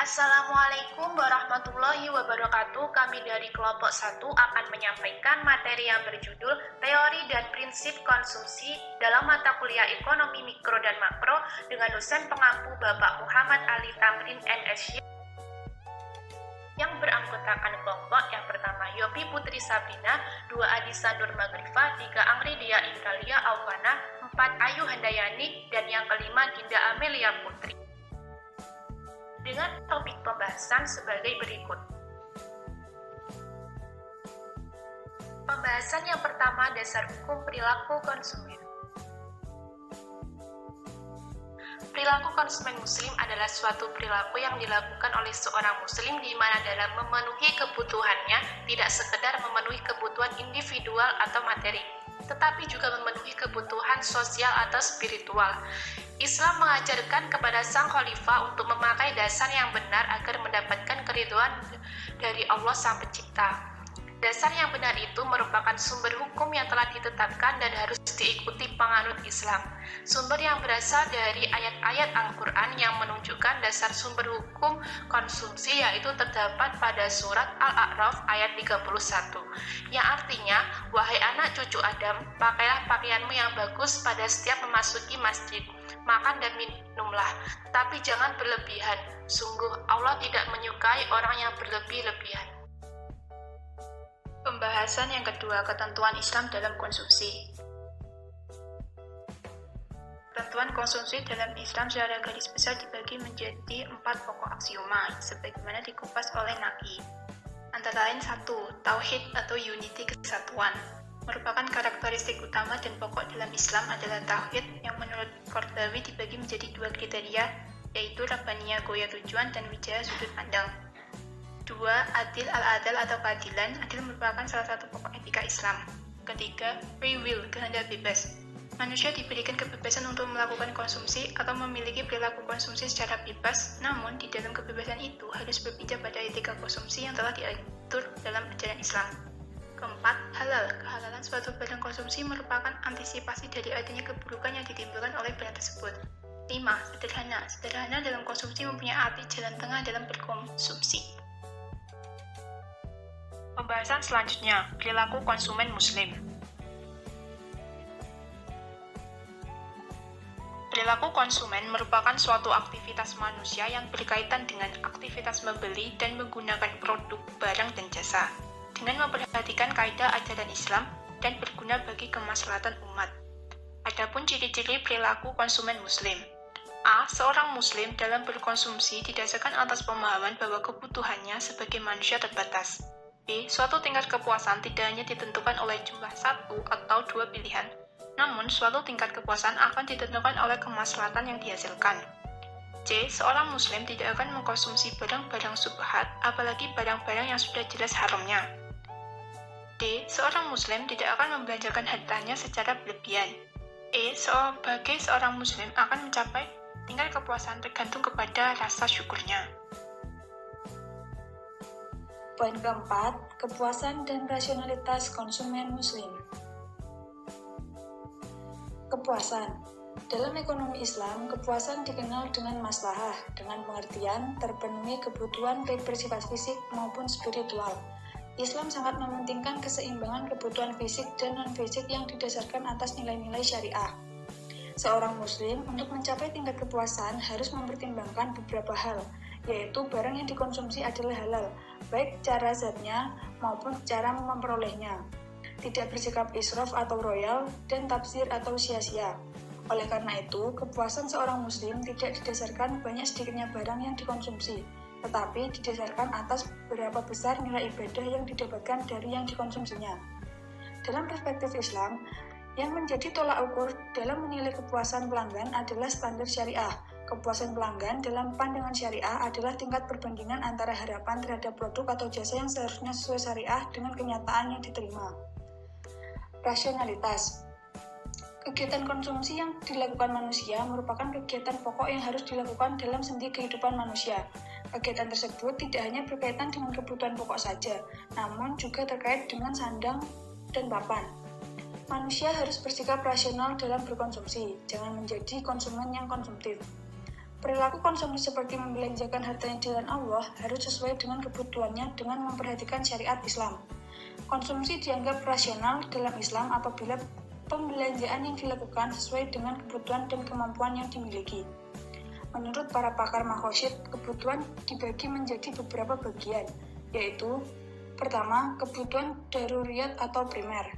Assalamualaikum warahmatullahi wabarakatuh. Kami dari kelompok 1 akan menyampaikan materi yang berjudul Teori dan Prinsip Konsumsi dalam mata kuliah Ekonomi Mikro dan Makro dengan dosen pengampu Bapak Muhammad Ali Tamrin MSy yang beranggotakan kelompok yang pertama Yopi Putri Sabrina, 2 Adisa Nur Magrifa, 3 Angri Dia Indalia Auwana, 4 Ayu Handayani, dan yang kelima Dinda Amelia Putri. Dengan topik pembahasan sebagai berikut. Pembahasan yang pertama, dasar hukum perilaku konsumen. Perilaku konsumen muslim adalah suatu perilaku yang dilakukan oleh seorang muslim di mana dalam memenuhi kebutuhannya tidak sekedar memenuhi kebutuhan individual atau materi, tetapi juga memenuhi kebutuhan sosial atau spiritual. Islam mengajarkan kepada sang khalifah untuk memakai dasar yang benar agar mendapatkan keridhaan dari Allah Sang Pencipta. Dasar yang benar itu merupakan sumber hukum yang telah ditetapkan dan harus diikuti penganut Islam. Sumber yang berasal dari ayat-ayat Al-Quran yang menunjukkan dasar sumber hukum konsumsi yaitu terdapat pada surat Al-A'raf ayat 31, yang artinya, wahai anak cucu Adam, pakailah pakaianmu yang bagus pada setiap memasuki masjid, makan dan minumlah, tapi jangan berlebihan. Sungguh Allah tidak menyukai orang yang berlebih-lebihan. Pembahasan yang kedua, ketentuan Islam dalam konsumsi. Ketentuan konsumsi dalam Islam secara garis besar dibagi menjadi 4 pokok aksioma, sebagaimana dikupas oleh Naqi. Antara lain 1. Tauhid atau unity, kesatuan. Merupakan karakteristik utama dan pokok dalam Islam adalah tauhid yang menurut Qardawi dibagi menjadi 2 kriteria, yaitu Rabbaniyah goya tujuan dan wijaya sudut pandang. 2. Adil al-adal atau keadilan. Adil merupakan salah satu pokok etika Islam. 3. Free will, kehendak bebas. Manusia diberikan kebebasan untuk melakukan konsumsi atau memiliki perilaku konsumsi secara bebas, namun di dalam kebebasan itu harus berpijak pada etika konsumsi yang telah diatur dalam ajaran Islam. 4. Halal. Kehalalan suatu barang konsumsi merupakan antisipasi dari adanya keburukan yang ditimbulkan oleh barang tersebut. 5. Sederhana. Sederhana dalam konsumsi mempunyai arti jalan tengah dalam berkonsumsi. Pembahasan selanjutnya, perilaku konsumen muslim. Perilaku konsumen merupakan suatu aktivitas manusia yang berkaitan dengan aktivitas membeli dan menggunakan produk, barang, dan jasa, dengan memperhatikan kaidah ajaran Islam dan berguna bagi kemaslahatan umat. Adapun ciri-ciri perilaku konsumen muslim. A. Seorang muslim dalam berkonsumsi didasarkan atas pemahaman bahwa kebutuhannya sebagai manusia terbatas. B. Suatu tingkat kepuasan tidak hanya ditentukan oleh jumlah 1 atau 2 pilihan, namun suatu tingkat kepuasan akan ditentukan oleh kemaslahatan yang dihasilkan. C. Seorang muslim tidak akan mengkonsumsi barang-barang syubhat, apalagi barang-barang yang sudah jelas haramnya. D. Seorang muslim tidak akan membelanjakan hartanya secara berlebihan. E. Sebagai seorang muslim akan mencapai tingkat kepuasan tergantung kepada rasa syukurnya. Poin keempat, kepuasan dan rasionalitas konsumen muslim. Kepuasan. Dalam ekonomi Islam, kepuasan dikenal dengan maslahah, dengan pengertian terpenuhi kebutuhan baik bersifat fisik maupun spiritual. Islam sangat mementingkan keseimbangan kebutuhan fisik dan non-fisik yang didasarkan atas nilai-nilai syariah. Seorang muslim untuk mencapai tingkat kepuasan harus mempertimbangkan beberapa hal, yaitu barang yang dikonsumsi adalah halal, baik cara zatnya maupun cara memperolehnya, tidak bersikap israf atau royal, dan tafsir atau sia-sia. Oleh karena itu, kepuasan seorang muslim tidak didasarkan banyak sedikitnya barang yang dikonsumsi, tetapi didasarkan atas berapa besar nilai ibadah yang didapatkan dari yang dikonsumsinya. Dalam perspektif Islam, yang menjadi tolak ukur dalam menilai kepuasan pelanggan adalah standar syariah. Kepuasan pelanggan dalam pandangan syariah adalah tingkat perbandingan antara harapan terhadap produk atau jasa yang seharusnya sesuai syariah dengan kenyataan yang diterima. Rasionalitas. Kegiatan konsumsi yang dilakukan manusia merupakan kegiatan pokok yang harus dilakukan dalam sendi kehidupan manusia. Kegiatan tersebut tidak hanya berkaitan dengan kebutuhan pokok saja, namun juga terkait dengan sandang dan papan. Manusia harus bersikap rasional dalam berkonsumsi, jangan menjadi konsumen yang konsumtif. Perilaku konsumsi seperti membelanjakan hartanya di jalan Allah harus sesuai dengan kebutuhannya dengan memperhatikan syariat Islam. Konsumsi dianggap rasional dalam Islam apabila pembelanjaan yang dilakukan sesuai dengan kebutuhan dan kemampuan yang dimiliki. Menurut para pakar makhosyid, kebutuhan dibagi menjadi beberapa bagian, yaitu pertama, kebutuhan daruriyat atau primer,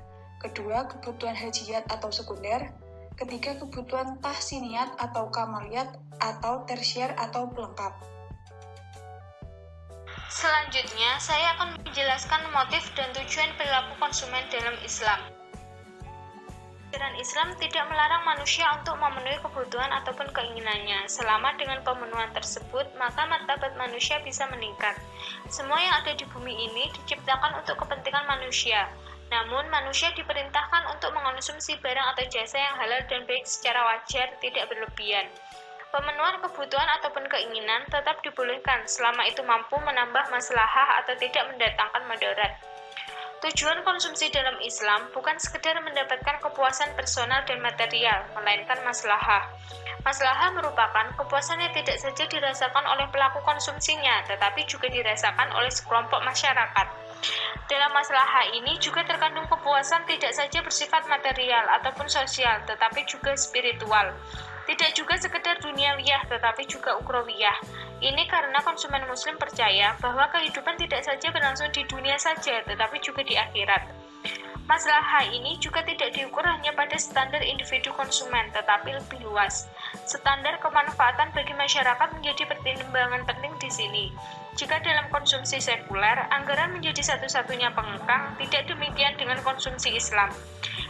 kedua, kebutuhan hajiyat atau sekunder, ketiga, kebutuhan tahsiniyat atau kamaliyat, atau tersier atau pelengkap. Selanjutnya, saya akan menjelaskan motif dan tujuan perilaku konsumen dalam Islam. Ajaran Islam tidak melarang manusia untuk memenuhi kebutuhan ataupun keinginannya. Selama dengan pemenuhan tersebut, maka martabat manusia bisa meningkat. Semua yang ada di bumi ini diciptakan untuk kepentingan manusia. Namun, manusia diperintahkan untuk mengonsumsi barang atau jasa yang halal dan baik secara wajar, tidak berlebihan. Pemenuhan kebutuhan ataupun keinginan tetap dibolehkan selama itu mampu menambah maslahah atau tidak mendatangkan madarat. Tujuan konsumsi dalam Islam bukan sekedar mendapatkan kepuasan personal dan material, melainkan maslahah. Maslahah merupakan kepuasan yang tidak saja dirasakan oleh pelaku konsumsinya, tetapi juga dirasakan oleh sekelompok masyarakat. Dalam maslahah ini juga terkandung kepuasan tidak saja bersifat material ataupun sosial, tetapi juga spiritual. Tidak juga sekedar duniawiyah, tetapi juga ukhrawiyah. Ini karena konsumen muslim percaya bahwa kehidupan tidak saja berlangsung di dunia saja, tetapi juga di akhirat. Maslahah ini juga tidak diukur hanya pada standar individu konsumen, tetapi lebih luas. Standar kemanfaatan bagi masyarakat menjadi pertimbangan penting di sini. Jika dalam konsumsi sekuler, anggaran menjadi satu-satunya pengekang, tidak demikian dengan konsumsi Islam.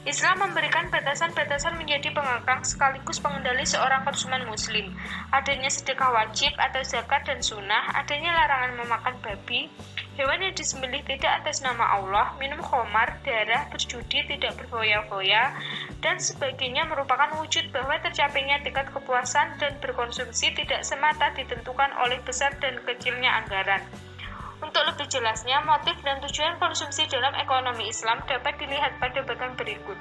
Islam memberikan batasan-batasan menjadi pengekang sekaligus pengendali seorang konsumen muslim. Adanya sedekah wajib atau zakat dan sunnah, adanya larangan memakan babi, hewan yang disembelih tidak atas nama Allah, minum khamar, darah, berjudi, tidak berfoya-foya, dan sebagainya merupakan wujud bahwa tercapainya tingkat kepuasan dan berkonsumsi tidak semata ditentukan oleh besar dan kecilnya anggaran. Untuk lebih jelasnya, motif dan tujuan konsumsi dalam ekonomi Islam dapat dilihat pada bagian berikut.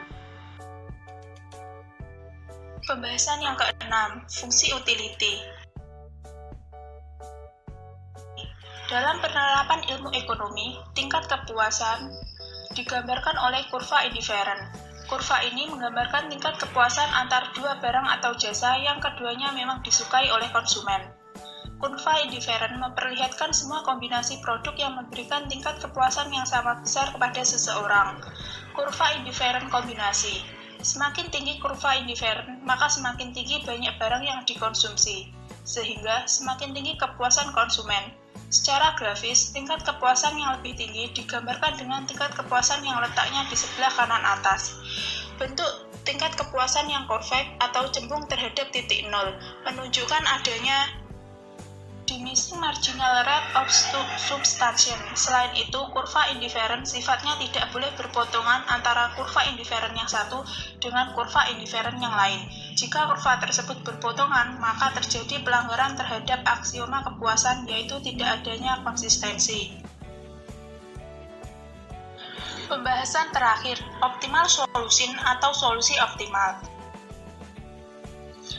Pembahasan yang keenam, fungsi utility. Dalam penerapan ilmu ekonomi, tingkat kepuasan digambarkan oleh kurva indifferent. Kurva ini menggambarkan tingkat kepuasan antar dua barang atau jasa yang keduanya memang disukai oleh konsumen. Kurva indifferent memperlihatkan semua kombinasi produk yang memberikan tingkat kepuasan yang sama besar kepada seseorang. Kurva indifferent kombinasi. Semakin tinggi kurva indifferent, maka semakin tinggi banyak barang yang dikonsumsi, sehingga semakin tinggi kepuasan konsumen. Secara grafis, tingkat kepuasan yang lebih tinggi digambarkan dengan tingkat kepuasan yang letaknya di sebelah kanan atas. Bentuk tingkat kepuasan yang konveks atau cembung terhadap titik nol menunjukkan adanya diminishing marginal rate of subtraction. Selain itu, kurva indifferent sifatnya tidak boleh berpotongan antara kurva indifferent yang satu dengan kurva indifferent yang lain. Jika kurva tersebut berpotongan, maka terjadi pelanggaran terhadap aksioma kepuasan, yaitu tidak adanya konsistensi. Pembahasan terakhir, optimal solution atau solusi optimal.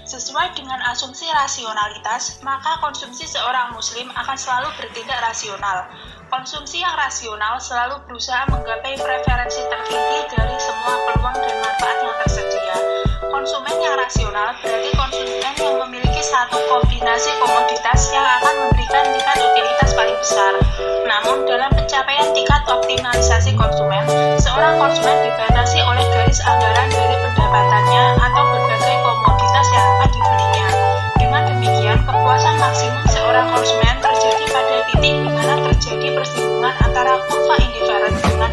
Sesuai dengan asumsi rasionalitas, maka konsumsi seorang muslim akan selalu bertindak rasional. Konsumsi yang rasional selalu berusaha menggapai preferensi tertinggi dari semua peluang dan manfaat yang tersedia. Konsumen yang rasional berarti konsumen yang memiliki satu kombinasi komoditas yang akan memberikan tingkat utilitas paling besar. Namun, dalam pencapaian tingkat optimalisasi konsumen, seorang konsumen dibatasi oleh garis anggaran dari pendapatannya atau berbagai komoditas yang akan dibelinya. Dengan demikian, kepuasan maksimum seorang konsumen terjadi pada titik di mana terjadi persinggungan antara kurva indifferent dengan